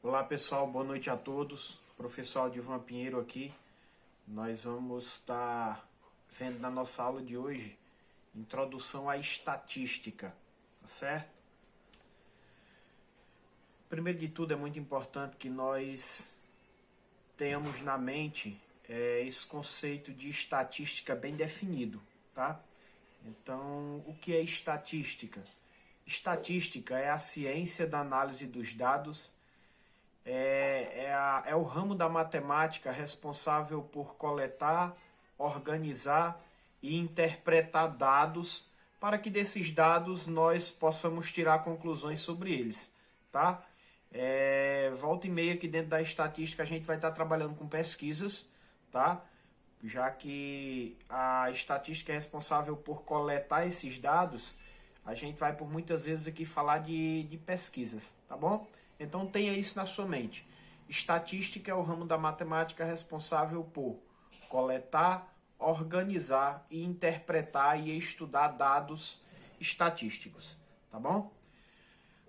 Olá pessoal, boa noite a todos. Professor Aldivan Pinheiro aqui. Nós vamos estar vendo na nossa aula de hoje introdução à estatística, tá certo? Primeiro de tudo, é muito importante que nós tenhamos na mente esse conceito de estatística bem definido, tá? Então, o que é estatística? Estatística é a ciência da análise dos dados. É o ramo da matemática responsável por coletar, organizar e interpretar dados para que desses dados nós possamos tirar conclusões sobre eles, tá? Volta e meia aqui dentro da estatística a gente vai estar trabalhando com pesquisas, tá? Já que a estatística é responsável por coletar esses dados, a gente vai por muitas vezes aqui falar de pesquisas, tá bom? Então tenha isso na sua mente. Estatística é o ramo da matemática responsável por coletar, organizar e interpretar e estudar dados estatísticos, tá bom?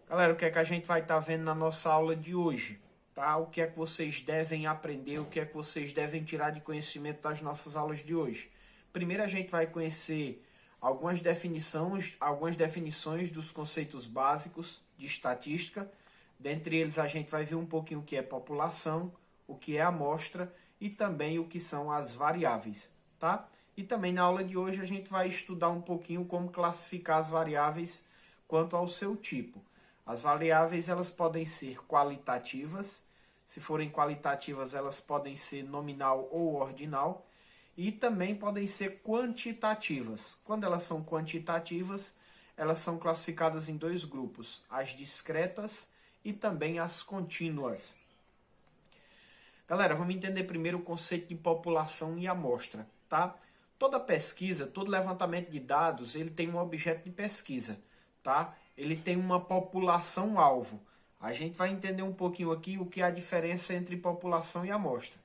Galera, o que é que a gente vai estar vendo na nossa aula de hoje? Tá? O que é que vocês devem aprender, o que é que vocês devem tirar de conhecimento das nossas aulas de hoje? Primeiro a gente vai conhecer algumas definições dos conceitos básicos de estatística. Dentre eles a gente vai ver um pouquinho o que é população, o que é amostra e também o que são as variáveis, tá? E também na aula de hoje a gente vai estudar um pouquinho como classificar as variáveis quanto ao seu tipo. As variáveis elas podem ser qualitativas, se forem qualitativas elas podem ser nominal ou ordinal, e também podem ser quantitativas. Quando elas são quantitativas, elas são classificadas em dois grupos, as discretas e também as contínuas. Galera, vamos entender primeiro o conceito de população e amostra, tá? Toda pesquisa, todo levantamento de dados, ele tem um objeto de pesquisa, tá? Ele tem uma população-alvo. A gente vai entender um pouquinho aqui o que é a diferença entre população e amostra.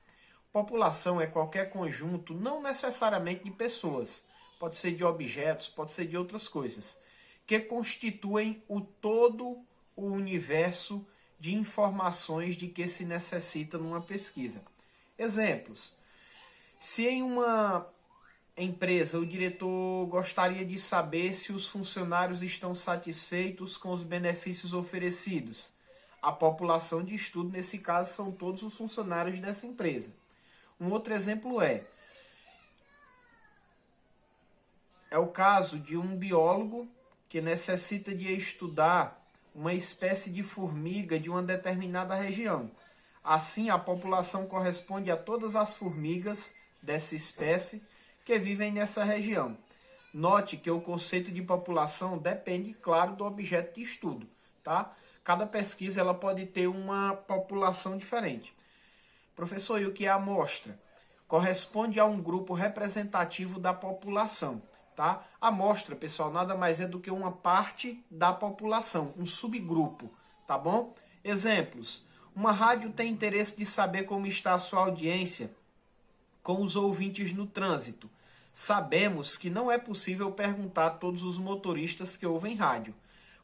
População é qualquer conjunto, não necessariamente de pessoas, pode ser de objetos, pode ser de outras coisas, que constituem o todo o universo de informações de que se necessita numa pesquisa. Exemplos. Se em uma empresa o diretor gostaria de saber se os funcionários estão satisfeitos com os benefícios oferecidos, a população de estudo, nesse caso, são todos os funcionários dessa empresa. Um outro exemplo é o caso de um biólogo que necessita de estudar uma espécie de formiga de uma determinada região. Assim, a população corresponde a todas as formigas dessa espécie que vivem nessa região. Note que o conceito de população depende, claro, do objeto de estudo, tá? Cada pesquisa ela pode ter uma população diferente. Professor, e o que é a amostra? Corresponde a um grupo representativo da população. Tá? A amostra, pessoal, nada mais é do que uma parte da população, um subgrupo, tá bom? Exemplos. Uma rádio tem interesse de saber como está a sua audiência com os ouvintes no trânsito. Sabemos que não é possível perguntar a todos os motoristas que ouvem rádio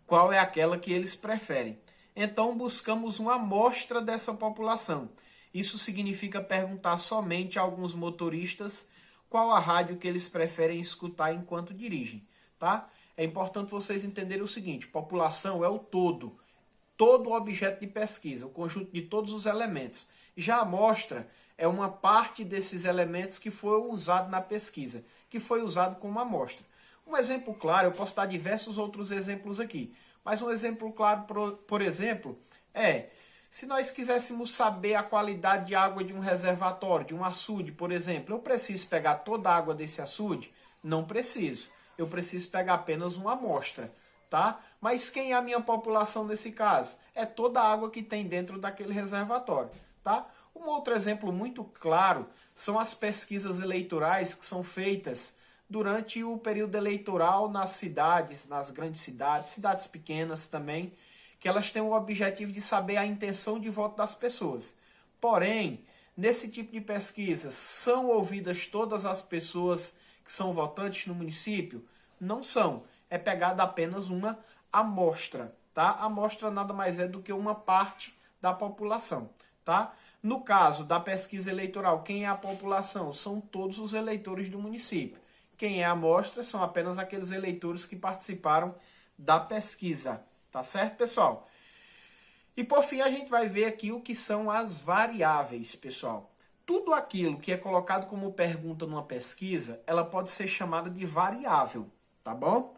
qual é aquela que eles preferem. Então buscamos uma amostra dessa população. Isso significa perguntar somente a alguns motoristas qual a rádio que eles preferem escutar enquanto dirigem, tá? É importante vocês entenderem o seguinte, população é o todo o objeto de pesquisa, o conjunto de todos os elementos. Já a amostra é uma parte desses elementos que foi usado na pesquisa, que foi usado como amostra. Um exemplo claro, eu posso dar diversos outros exemplos aqui, mas um exemplo claro, por exemplo, se nós quiséssemos saber a qualidade de água de um reservatório, de um açude, por exemplo, eu preciso pegar toda a água desse açude? Não preciso. Eu preciso pegar apenas uma amostra, tá? Mas quem é a minha população nesse caso? É toda a água que tem dentro daquele reservatório, tá? Um outro exemplo muito claro são as pesquisas eleitorais que são feitas durante o período eleitoral nas cidades, nas grandes cidades, cidades pequenas também, que elas têm o objetivo de saber a intenção de voto das pessoas. Porém, nesse tipo de pesquisa, são ouvidas todas as pessoas que são votantes no município? Não são. É pegada apenas uma amostra, tá? A amostra nada mais é do que uma parte da população, tá? No caso da pesquisa eleitoral, quem é a população? São todos os eleitores do município. Quem é a amostra são apenas aqueles eleitores que participaram da pesquisa, tá certo, pessoal? E por fim a gente vai ver aqui o que são as variáveis, pessoal. Tudo aquilo que é colocado como pergunta numa pesquisa, ela pode ser chamada de variável, tá bom?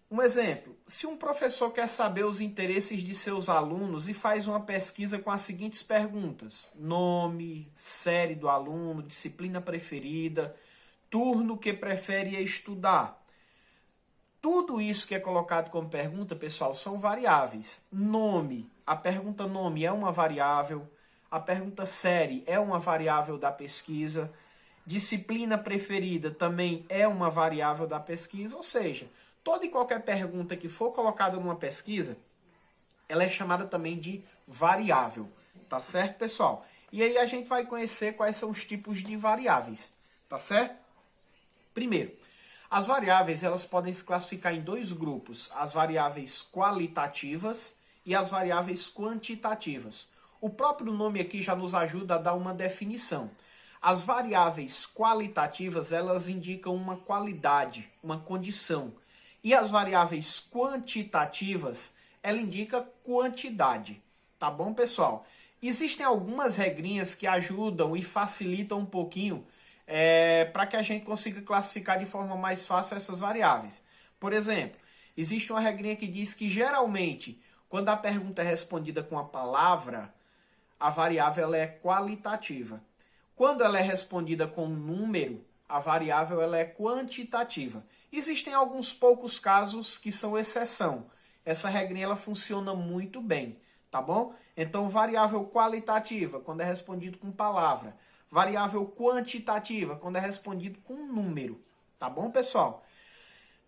Um exemplo, se um professor quer saber os interesses de seus alunos e faz uma pesquisa com as seguintes perguntas: nome, série do aluno, disciplina preferida, turno que prefere estudar. Tudo isso que é colocado como pergunta, pessoal, são variáveis. Nome, a pergunta nome é uma variável. A pergunta série é uma variável da pesquisa. Disciplina preferida também é uma variável da pesquisa. Ou seja, toda e qualquer pergunta que for colocada numa pesquisa, ela é chamada também de variável. Tá certo, pessoal? E aí a gente vai conhecer quais são os tipos de variáveis. Tá certo? Primeiro, as variáveis elas podem se classificar em dois grupos. As variáveis qualitativas e as variáveis quantitativas. O próprio nome aqui já nos ajuda a dar uma definição. As variáveis qualitativas, elas indicam uma qualidade, uma condição. E as variáveis quantitativas, ela indica quantidade. Tá bom, pessoal? Existem algumas regrinhas que ajudam e facilitam um pouquinho para que a gente consiga classificar de forma mais fácil essas variáveis. Por exemplo, existe uma regrinha que diz que geralmente, quando a pergunta é respondida com a palavra, a variável ela é qualitativa. Quando ela é respondida com um número, a variável ela é quantitativa. Existem alguns poucos casos que são exceção. Essa regrinha ela funciona muito bem, tá bom? Então, variável qualitativa, quando é respondido com palavra. Variável quantitativa, quando é respondido com número. Tá bom, pessoal?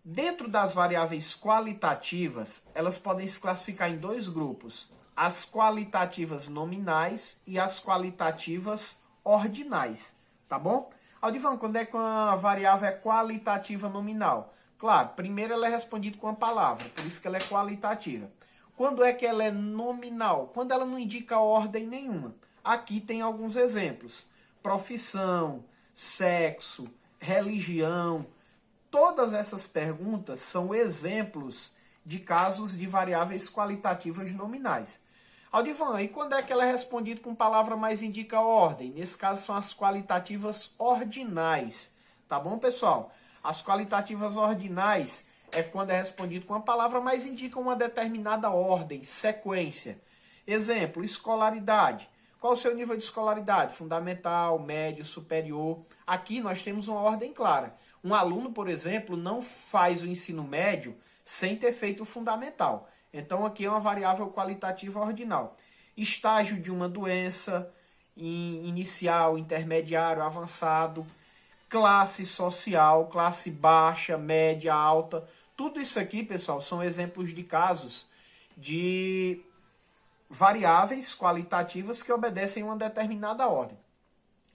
Dentro das variáveis qualitativas, elas podem se classificar em dois grupos. As qualitativas nominais e as qualitativas ordinais, tá bom? Aldivan, quando é que uma variável é qualitativa nominal? Claro, primeiro ela é respondida com a palavra, por isso que ela é qualitativa. Quando é que ela é nominal? Quando ela não indica ordem nenhuma. Aqui tem alguns exemplos. Profissão, sexo, religião. Todas essas perguntas são exemplos de casos de variáveis qualitativas nominais. Aldivan, e quando é que ela é respondida com palavra mais indica ordem? Nesse caso são as qualitativas ordinais. Tá bom, pessoal? As qualitativas ordinais é quando é respondido com a palavra mais indica uma determinada ordem, sequência. Exemplo, escolaridade. Qual o seu nível de escolaridade? Fundamental, médio, superior. Aqui nós temos uma ordem clara. Um aluno, por exemplo, não faz o ensino médio sem ter feito o fundamental. Então, aqui é uma variável qualitativa ordinal. Estágio de uma doença, inicial, intermediário, avançado, classe social, classe baixa, média, alta. Tudo isso aqui, pessoal, são exemplos de casos de variáveis qualitativas que obedecem a uma determinada ordem.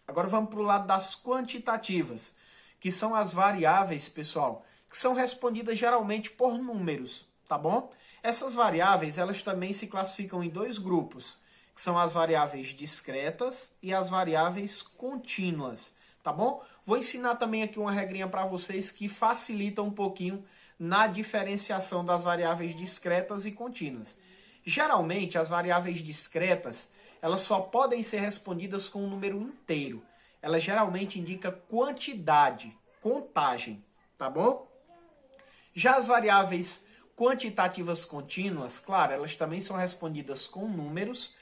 Agora vamos para o lado das quantitativas, que são as variáveis, pessoal, que são respondidas geralmente por números, tá bom? Essas variáveis, elas também se classificam em dois grupos, que são as variáveis discretas e as variáveis contínuas, tá bom? Vou ensinar também aqui uma regrinha para vocês que facilita um pouquinho na diferenciação das variáveis discretas e contínuas. Geralmente, as variáveis discretas, elas só podem ser respondidas com um número inteiro. Ela geralmente indica quantidade, contagem, tá bom? Já as variáveis quantitativas contínuas, claro, elas também são respondidas com números,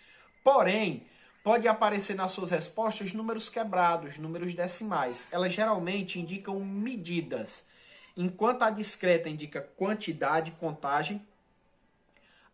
porém, pode aparecer nas suas respostas números quebrados, números decimais. Elas geralmente indicam medidas. Enquanto a discreta indica quantidade, contagem,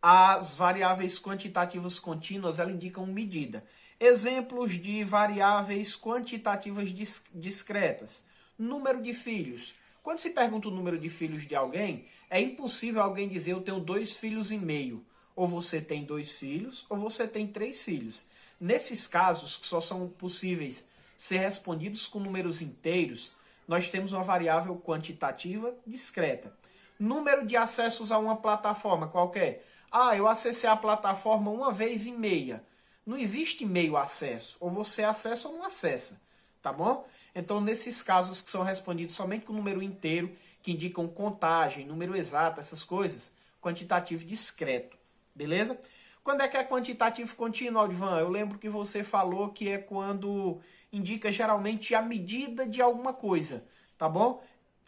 as variáveis quantitativas contínuas, elas indicam medida. Exemplos de variáveis quantitativas discretas. Número de filhos. Quando se pergunta o número de filhos de alguém, é impossível alguém dizer eu tenho 2,5 filhos. Ou você tem 2 filhos, ou você tem 3 filhos. Nesses casos, que só são possíveis ser respondidos com números inteiros, nós temos uma variável quantitativa discreta. Número de acessos a uma plataforma qualquer. Ah, eu acessei a plataforma uma vez e meia. Não existe meio acesso. Ou você acessa ou não acessa. Tá bom? Então, nesses casos que são respondidos somente com número inteiro, que indicam contagem, número exato, essas coisas, quantitativo discreto. Beleza? Quando é que é quantitativo contínuo, Aldivan? Eu lembro que você falou que é quando indica geralmente a medida de alguma coisa. Tá bom?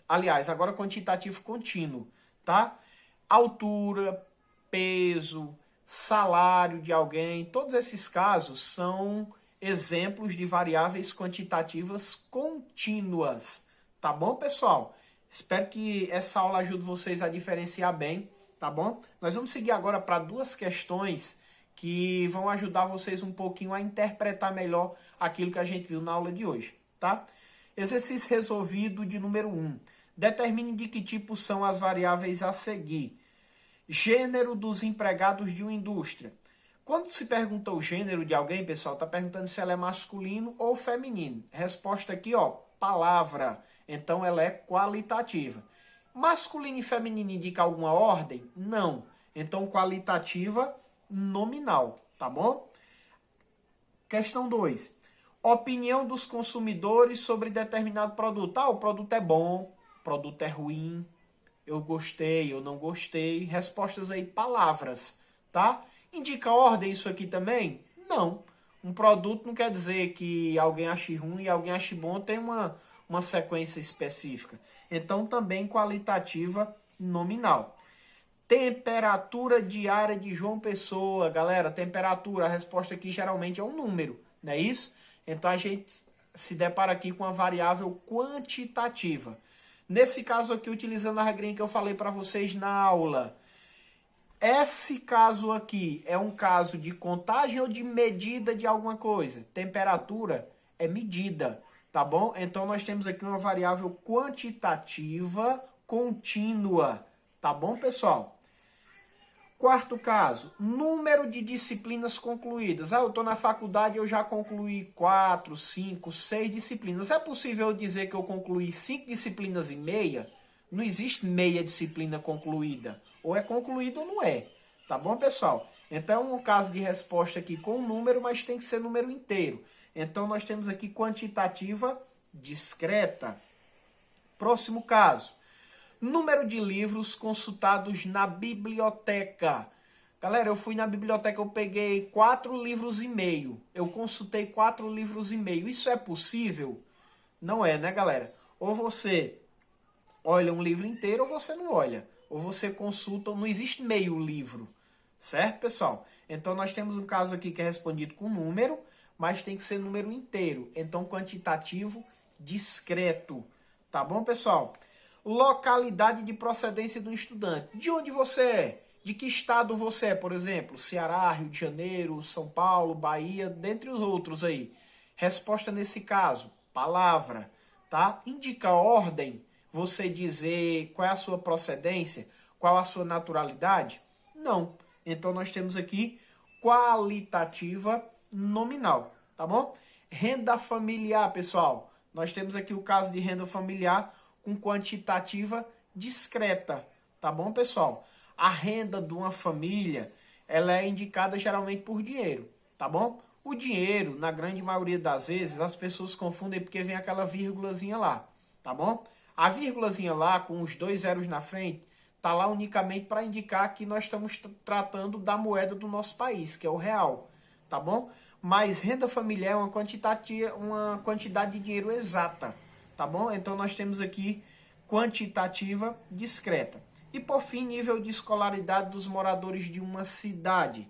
Aliás, agora quantitativo contínuo. Tá? Altura, peso, salário de alguém, todos esses casos são exemplos de variáveis quantitativas contínuas. Tá bom, pessoal? Espero que essa aula ajude vocês a diferenciar bem, tá bom? Nós vamos seguir agora para duas questões que vão ajudar vocês um pouquinho a interpretar melhor aquilo que a gente viu na aula de hoje, tá? Exercício resolvido de número 1. Determine de que tipo são as variáveis a seguir. Gênero dos empregados de uma indústria. Quando se pergunta o gênero de alguém, pessoal, está perguntando se ela é masculino ou feminino. Resposta aqui, ó, palavra. Então ela é qualitativa. Masculino e feminino indica alguma ordem? Não. Então qualitativa nominal, tá bom? Questão 2. Opinião dos consumidores sobre determinado produto. Ah, o produto é bom, o produto é ruim, eu gostei, eu não gostei. Respostas aí, palavras, tá? Indica ordem isso aqui também? Não. Um produto não quer dizer que alguém ache ruim e alguém ache bom, tem uma sequência específica. Então, também qualitativa nominal. Temperatura diária de João Pessoa. Galera, temperatura, a resposta aqui geralmente é um número, não é isso? Então, a gente se depara aqui com a variável quantitativa. Nesse caso aqui, utilizando a regrinha que eu falei para vocês na aula, esse caso aqui é um caso de contagem ou de medida de alguma coisa? Temperatura é medida, tá bom? Então, nós temos aqui uma variável quantitativa contínua, tá bom, pessoal? Quarto caso, número de disciplinas concluídas. Ah, eu estou na faculdade e eu já concluí 4, 5, 6 disciplinas. É possível dizer que eu concluí 5 disciplinas e meia? Não existe meia disciplina concluída. Ou é concluída ou não é. Tá bom, pessoal? Então, um caso de resposta aqui com número, mas tem que ser número inteiro. Então, nós temos aqui quantitativa discreta. Próximo caso. Número de livros consultados na biblioteca. Galera, eu fui na biblioteca, eu peguei 4 livros e meio. Eu consultei 4 livros e meio. Isso é possível? Não é, né, galera? Ou você olha um livro inteiro ou você não olha. Ou você consulta, não existe meio livro. Certo, pessoal? Então, nós temos um caso aqui que é respondido com número, mas tem que ser número inteiro. Então, quantitativo discreto. Tá bom, pessoal? Localidade de procedência do estudante. De onde você é? De que estado você é, por exemplo? Ceará, Rio de Janeiro, São Paulo, Bahia, dentre os outros aí. Resposta nesse caso, palavra, tá? Indica ordem, você dizer qual é a sua procedência, qual a sua naturalidade? Não. Então nós temos aqui qualitativa nominal, tá bom? Renda familiar, pessoal. Nós temos aqui o caso de renda familiar com quantitativa discreta, tá bom, pessoal? A renda de uma família, ela é indicada geralmente por dinheiro, tá bom? O dinheiro, na grande maioria das vezes, as pessoas confundem porque vem aquela vírgulazinha lá, tá bom? A vírgulazinha lá, com os 2 zeros na frente, tá lá unicamente para indicar que nós estamos tratando da moeda do nosso país, que é o real, tá bom? Mas renda familiar é uma quantidade de dinheiro exata, tá bom? Então nós temos aqui quantitativa discreta. E por fim, nível de escolaridade dos moradores de uma cidade.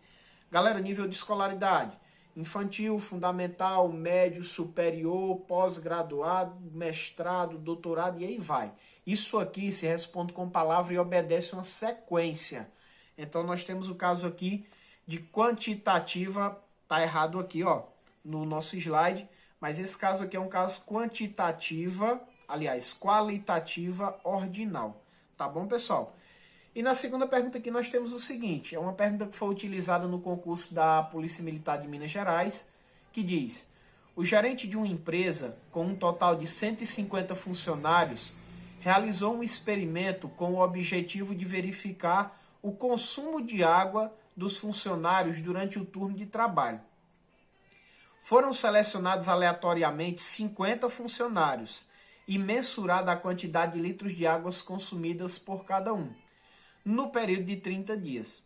Galera, nível de escolaridade: infantil, fundamental, médio, superior, pós-graduado, mestrado, doutorado e aí vai. Isso aqui se responde com palavra e obedece uma sequência. Então nós temos o caso aqui de quantitativa, tá errado aqui, ó, no nosso slide, mas esse caso aqui é um caso quantitativa, aliás, qualitativa ordinal. Tá bom, pessoal? E na segunda pergunta aqui nós temos o seguinte, é uma pergunta que foi utilizada no concurso da Polícia Militar de Minas Gerais, que diz: o gerente de uma empresa com um total de 150 funcionários realizou um experimento com o objetivo de verificar o consumo de água dos funcionários durante o turno de trabalho. Foram selecionados aleatoriamente 50 funcionários e mensurada a quantidade de litros de águas consumidas por cada um, no período de 30 dias.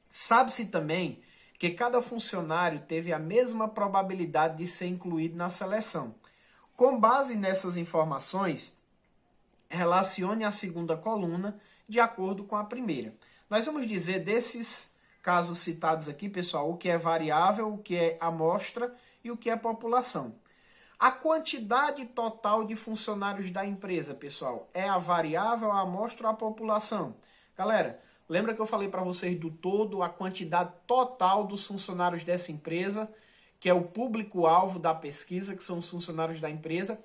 Sabe-se também que cada funcionário teve a mesma probabilidade de ser incluído na seleção. Com base nessas informações, relacione a segunda coluna de acordo com a primeira. Nós vamos dizer desses casos citados aqui, pessoal, o que é variável, o que é amostra e o que é população. A quantidade total de funcionários da empresa, pessoal, é a variável, a amostra ou a população? Galera, lembra que eu falei para vocês do todo, a quantidade total dos funcionários dessa empresa, que é o público-alvo da pesquisa, que são os funcionários da empresa.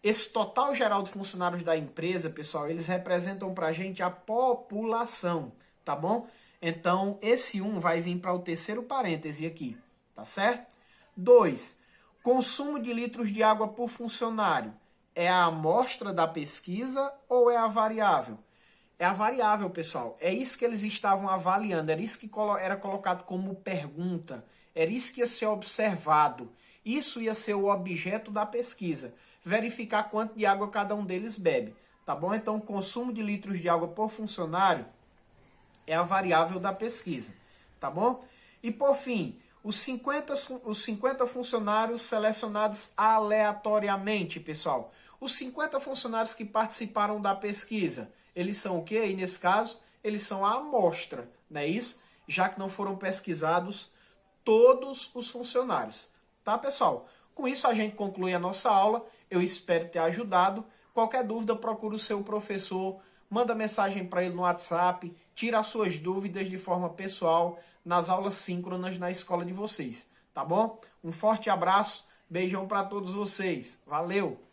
Esse total geral de funcionários da empresa, pessoal, eles representam para a gente a população, tá bom? Então, esse 1 vai vir para o terceiro parêntese aqui, tá certo? 2. Consumo de litros de água por funcionário. É a amostra da pesquisa ou é a variável? É a variável, pessoal. É isso que eles estavam avaliando. Era isso que era colocado como pergunta. Era isso que ia ser observado. Isso ia ser o objeto da pesquisa. Verificar quanto de água cada um deles bebe. Tá bom? Então, o consumo de litros de água por funcionário é a variável da pesquisa. Tá bom? E, por fim, os 50 funcionários selecionados aleatoriamente, pessoal. Os 50 funcionários que participaram da pesquisa, eles são o quê? E nesse caso, eles são a amostra, não é isso? Já que não foram pesquisados todos os funcionários. Tá, pessoal? Com isso, a gente conclui a nossa aula. Eu espero ter ajudado. Qualquer dúvida, procure o seu professor, manda mensagem para ele no WhatsApp, tira as suas dúvidas de forma pessoal nas aulas síncronas na escola de vocês, tá bom? Um forte abraço, beijão para todos vocês. Valeu!